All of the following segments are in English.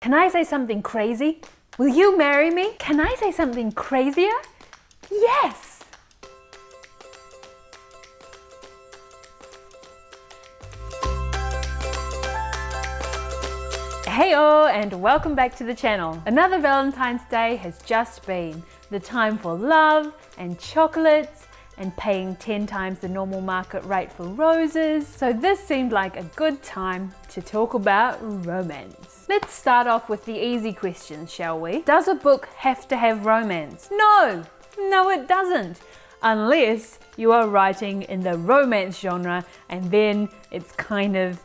Can I say something crazy? Will you marry me? Can I say something crazier? Yes! Heyo, and welcome back to the channel. Another Valentine's Day has just been. The time for love and chocolates and paying 10 times the normal market rate for roses. So this seemed like a good time to talk about romance. Let's start off with the easy questions, shall we? Does a book have to have romance? No, it doesn't. Unless you are writing in the romance genre and then it's kind of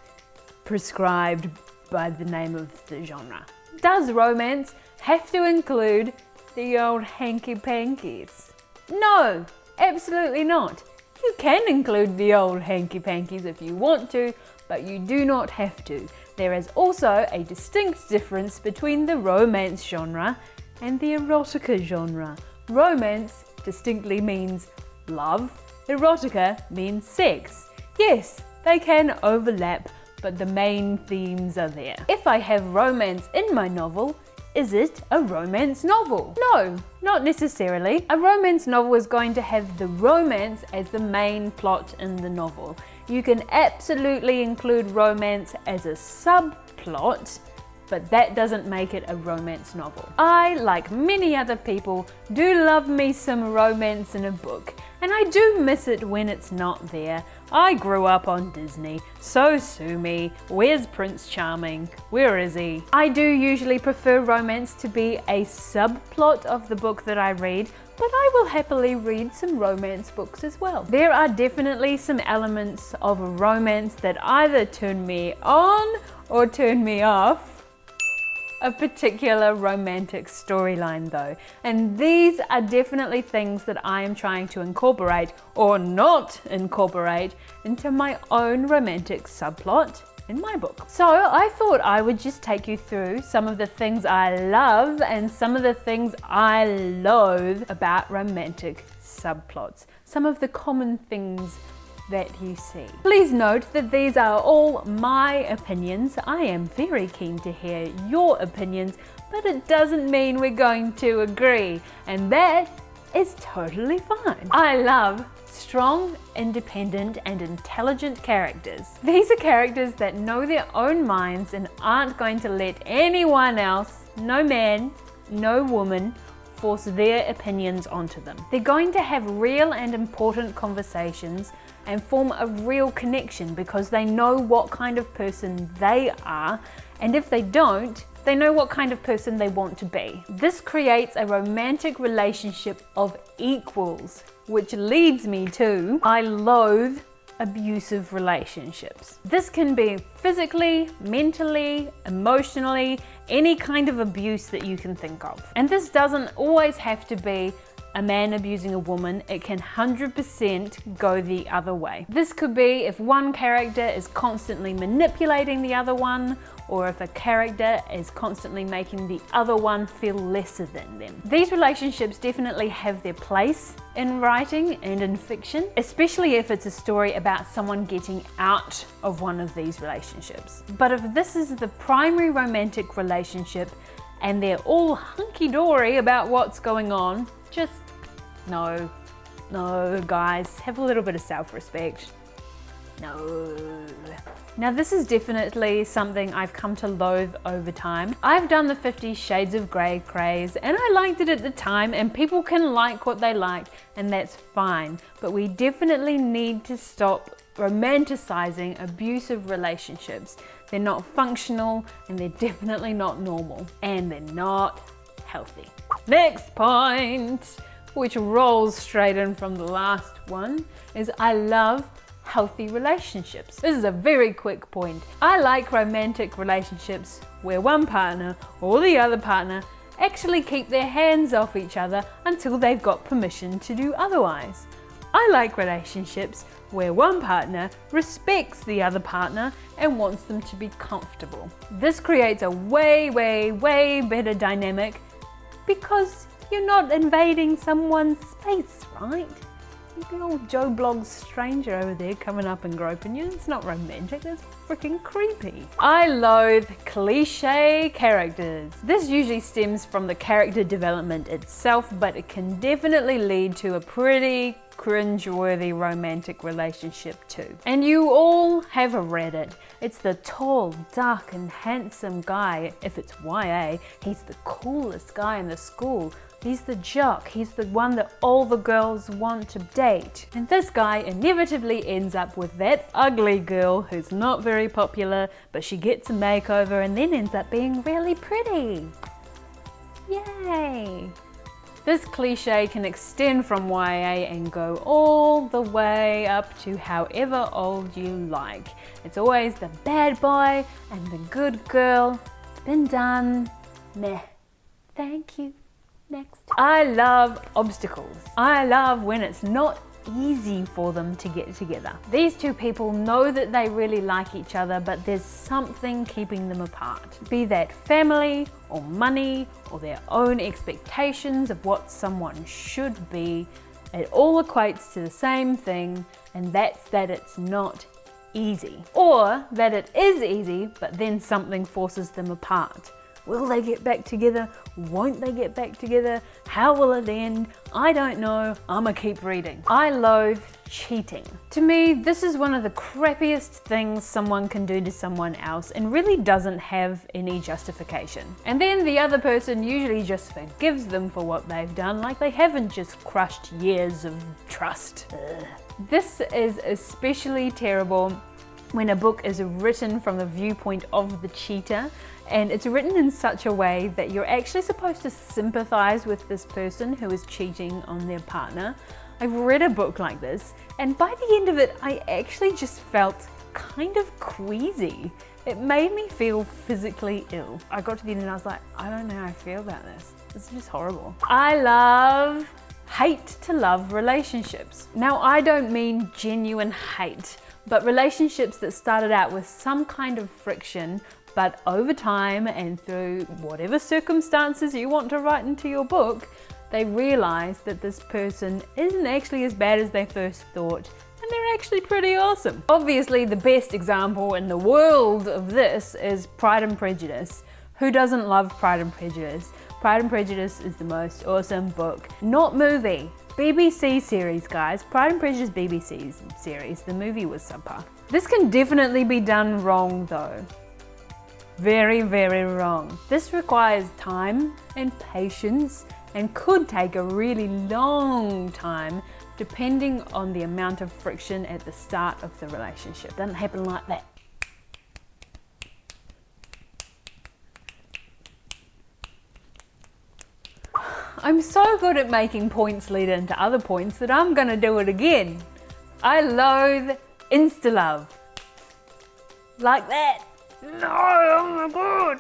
prescribed by the name of the genre. Does romance have to include the old hanky-pankies? No, absolutely not. You can include the old hanky-pankies if you want to, but you do not have to. There is also a distinct difference between the romance genre and the erotica genre. Romance distinctly means love, erotica means sex. Yes, they can overlap, but the main themes are there. If I have romance in my novel, is it a romance novel? No, not necessarily. A romance novel is going to have the romance as the main plot in the novel. You can absolutely include romance as a subplot, but that doesn't make it a romance novel. I, like many other people, do love me some romance in a book, and I do miss it when it's not there. I grew up on Disney, so sue me. Where's Prince Charming? Where is he? I do usually prefer romance to be a subplot of the book that I read, but I will happily read some romance books as well. There are definitely some elements of a romance that either turn me on or turn me off a particular romantic storyline though. And these are definitely things that I am trying to incorporate or not incorporate into my own romantic subplot in my book. So I thought I would just take you through some of the things I love and some of the things I loathe about romantic subplots. Some of the common things that you see. Please note that these are all my opinions. I am very keen to hear your opinions, but it doesn't mean we're going to agree, and that is totally fine. I love strong, independent, and intelligent characters. These are characters that know their own minds and aren't going to let anyone else, no man, no woman, force their opinions onto them. They're going to have real and important conversations and form a real connection because they know what kind of person they are, and if they don't, they know what kind of person they want to be. This creates a romantic relationship of equals, which leads me to I loathe abusive relationships. This can be physically, mentally, emotionally, any kind of abuse that you can think of. And this doesn't always have to be a man abusing a woman. It can 100% go the other way. This could be if one character is constantly manipulating the other one, or if a character is constantly making the other one feel lesser than them. These relationships definitely have their place in writing and in fiction, especially if it's a story about someone getting out of one of these relationships. But if this is the primary romantic relationship and they're all hunky-dory about what's going on, just no, guys, have a little bit of self-respect. No. Now this is definitely something I've come to loathe over time. I've done the 50 Shades of Grey craze and I liked it at the time, and people can like what they like and that's fine. But we definitely need to stop romanticizing abusive relationships. They're not functional and they're definitely not normal and they're not healthy. Next point, which rolls straight in from the last one, is I love healthy relationships. This is a very quick point. I like romantic relationships where one partner or the other partner actually keep their hands off each other until they've got permission to do otherwise. I like relationships where one partner respects the other partner and wants them to be comfortable. This creates a way better dynamic because you're not invading someone's space, right? Look at old Joe Blogg's stranger over there coming up and groping you. It's not romantic, that's freaking creepy. I loathe cliche characters. This usually stems from the character development itself, but it can definitely lead to a pretty cringe-worthy romantic relationship too. And you all have read it. It's the tall, dark and handsome guy. If it's YA, he's the coolest guy in the school. He's the jock, he's the one that all the girls want to date. And this guy inevitably ends up with that ugly girl who's not very popular, but she gets a makeover and then ends up being really pretty. Yay! This cliche can extend from YA and go all the way up to however old you like. It's always the bad boy and the good girl. It's been done. Meh. Thank you. Next. I love obstacles. I love when it's not easy for them to get together. These two people know that they really like each other, but there's something keeping them apart. Be that family or money or their own expectations of what someone should be. It all equates to the same thing, and that's that it's not easy. Or that it is easy, but then something forces them apart. Will they get back together? Won't they get back together? How will it end? I don't know. I'ma keep reading. I loathe cheating. To me, this is one of the crappiest things someone can do to someone else and really doesn't have any justification. And then the other person usually just forgives them for what they've done, like they haven't just crushed years of trust. Ugh. This is especially terrible when a book is written from the viewpoint of the cheater, and it's written in such a way that you're actually supposed to sympathize with this person who is cheating on their partner. I've read a book like this, and by the end of it, I actually just felt kind of queasy. It made me feel physically ill. I got to the end and I was like, I don't know how I feel about this. This is just horrible. I hate to love relationships. Now, I don't mean genuine hate, but relationships that started out with some kind of friction, but over time and through whatever circumstances you want to write into your book, they realize that this person isn't actually as bad as they first thought, and they're actually pretty awesome. Obviously, the best example in the world of this is Pride and Prejudice. Who doesn't love Pride and Prejudice? Pride and Prejudice is the most awesome book. Not movie. BBC series, guys. Pride and Prejudice BBC series. The movie was subpar. This can definitely be done wrong though. Very, very wrong. This requires time and patience and could take a really long time depending on the amount of friction at the start of the relationship. It doesn't happen like that. I'm so good at making points lead into other points that I'm gonna do it again. I loathe insta-love. Like that. No, oh my god.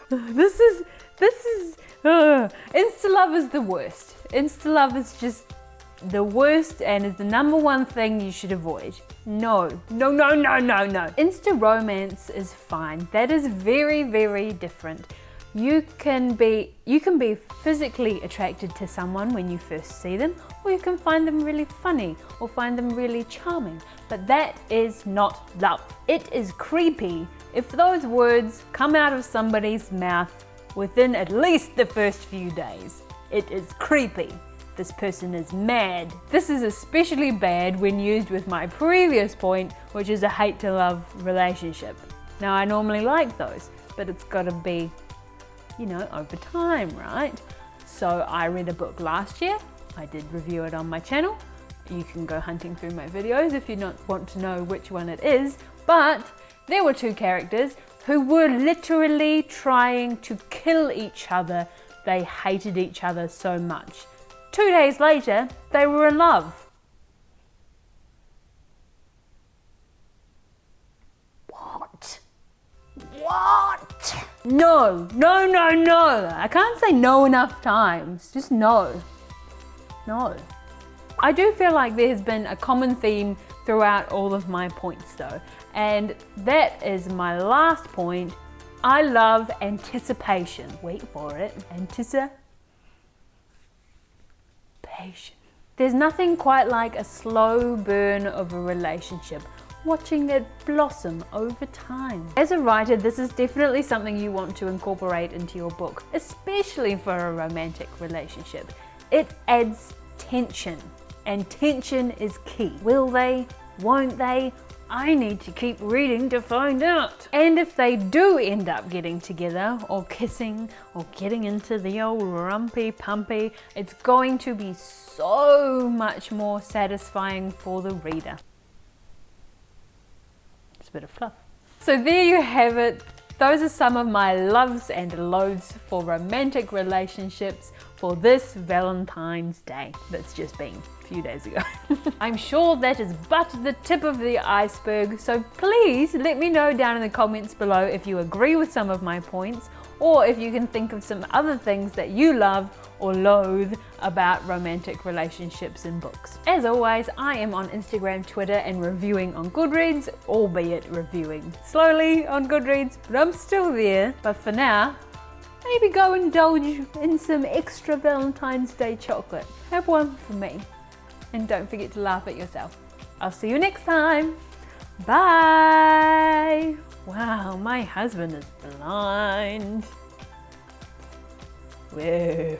Insta-love is the worst. Insta-love is just the worst and is the number one thing you should avoid. No. Insta-romance is fine. That is very, very different. You can be physically attracted to someone when you first see them, or you can find them really funny or find them really charming, but that is not love. It is creepy if those words come out of somebody's mouth within at least the first few days. It is creepy. This person is mad. This is especially bad when used with my previous point, which is a hate to love relationship. Now, I normally like those, but it's gotta be, you know, over time, right? So I read a book last year. I did review it on my channel. You can go hunting through my videos if you want to know which one it is. But there were two characters who were literally trying to kill each other. They hated each other so much. 2 days later, they were in love. What? No. I can't say no enough times. Just no. No. I do feel like there has been a common theme throughout all of my points though. And that is my last point. I love anticipation. Wait for it. Anticipation. There's nothing quite like a slow burn of a relationship, watching it blossom over time. As a writer, this is definitely something you want to incorporate into your book, especially for a romantic relationship. It adds tension, and tension is key. Will they? Won't they? I need to keep reading to find out. And if they do end up getting together or kissing or getting into the old rumpy pumpy, it's going to be so much more satisfying for the reader. It's a bit of fluff. So there you have it. Those are some of my loves and loathes for romantic relationships for this Valentine's Day that's just been a few days ago. I'm sure that is but the tip of the iceberg, so please let me know down in the comments below if you agree with some of my points, or if you can think of some other things that you love or loathe about romantic relationships in books. As always, I am on Instagram, Twitter, and reviewing on Goodreads, albeit reviewing slowly on Goodreads, but I'm still there. But for now, maybe go indulge in some extra Valentine's Day chocolate. Have one for me. And don't forget to laugh at yourself. I'll see you next time. Bye. Wow, my husband is blind. Whoa.